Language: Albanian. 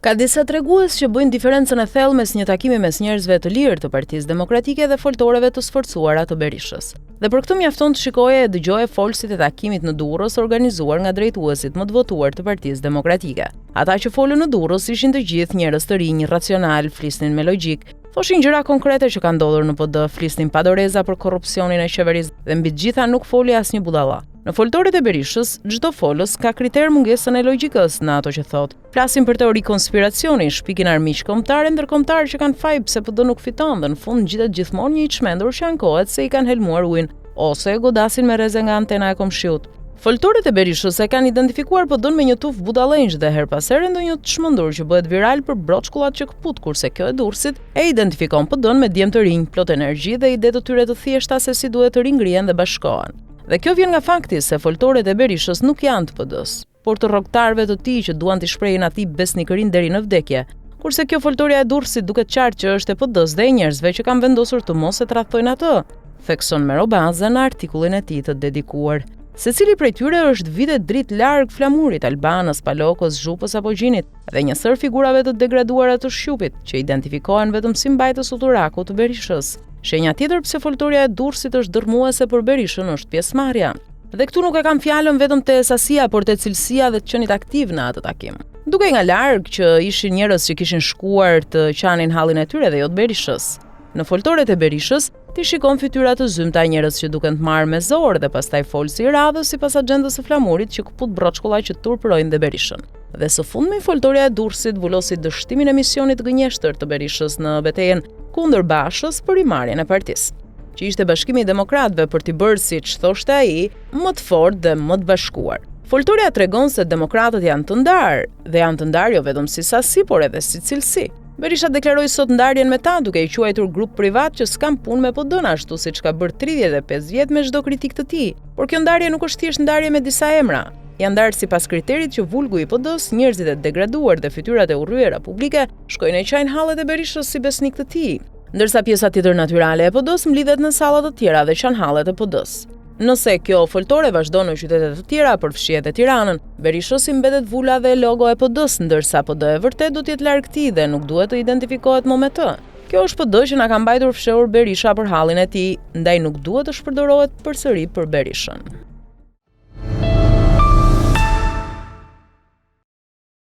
Ka disa tregues që bëjnë diferencën e thellë mes një takimi mes njerëzve të lirë të Partisë Demokratike dhe foltoreve të sforcuara të Berishës. Dhe për këtë mjafton të shikoje e dëgjoje folësit e takimit në Durrës organizuar nga drejtuesit më të votuar të Partisë Demokratike. Ata që folën në Durrës ishin të gjithë njerëz të rinj, racional, flisnin me logjik, thoshin gjëra konkrete që kanë ndodhur në PD, flisnin pa doreza për korrupsionin e qeverisë dhe mbi të gjitha nuk foli asnjë budalla. Në foltoret e Berishës, çdo folës ka kriter mungesën e logjikës në ato që thot. Flasin për teori konspiracioni, shpikin armiq kombëtar e ndërkombëtar që kanë faj pse PD nuk fiton dhe në fund ngjitet gjithmonë një i çmendur që ankohet se i kanë helmuar ujin ose e godasin me rreze nga antena e komshiut. Foltorët e Berishës e kanë identifikuar PD-n me një tuf budallëngjë dhe her pas here ndonjë të çmendur që bëhet viral për broçkullat që kput, kurse kjo e Durrësit e identifikon PD-n me djem të rinj, plot energji dhe ide të tyre të thjeshta se si duhet të ringrihen dhe bashkohen. Dhe kjo vjen nga fakti se foltorët e Berishës nuk janë të PD-s, por të rrogtarëve të tij që duan t'i shprehin atij besnikërinë deri në vdekje. Kurse kjo foltorja e Durrësit duket qartë që është e PD-s dhe e njerëzve që kanë vendosur të mos e tradhtojnë atë, thekson Merobaza në artikullin e tij të dedikuar. Secili prej tyre është vite dritë larg flamurit, Albanës, Palokës, Zhupës apo Gjinit, dhe një sër figurave të degraduara të Shqupit, që identifikohen vetëm si mbajtës uturakut të Berishës. Shenja tjetër pse foltorja e Durrësit është dërmuese për Berishën është pjesëmarrja. Dhe këtu nuk e kam fjalën vetëm te sasia, por te cilësia dhe të qenit aktiv në atë takim. Duke nga larg që ishin njerëz që kishin shkuar të qanin hallin e tyre dhe jo të Berishës. Në foltoret e Berishës, ti shikon fytyra të zymta njerëz që duken të marrë me zor dhe pastaj folsi i radhës sipas agjendës së flamurit që kput broçkulla që turpërojnë dhe Berishën. Dhe së fundmi foltorja e Durrësit vulosi dështimin e misionit gënjeshtër të Berishës në betejën kundër Bashës për rimarrjen e partisë, që ishte bashkimi i demokratëve për t'i bërë, siç thoshte ai, më të fortë dhe më të bashkuar. Foltorja tregon se demokratët janë të ndarë, dhe janë të ndarë jo vetëm si sasi, por edhe si cilësi. Berisha deklaroi sot ndarjen me ta duke i quajtur grup privat që s'kan punë me PD-n, ashtu siç ka bërë 35 vjet me çdo kritik të tij. Por kjo ndarje nuk është thjesht ndarje me disa emra. Janë ndarë sipas kriterit që vulgu i PD-s, njerëzit e degraduar dhe fytyrat e urryera publike shkojnë e qajnë hallet e Berishës si besnik të tij, ndërsa pjesa tjetër natyrale e PD-s mlidhet në sallat të tjera dhe qan hallet e PD-s. Nëse kjo foltore vazhdon në qytete të tjera, përfshihet e Tiranën, Berishës i mbetet vula dhe logo e PD-s, ndërsa PD e vërtet do të jetë larg tij dhe nuk duhet të identifikohet më me të. Kjo është PD që na ka mbajtur fshehur Berisha për hallin e tij, ndaj nuk duhet të shpërdorohet përsëri për Berishën.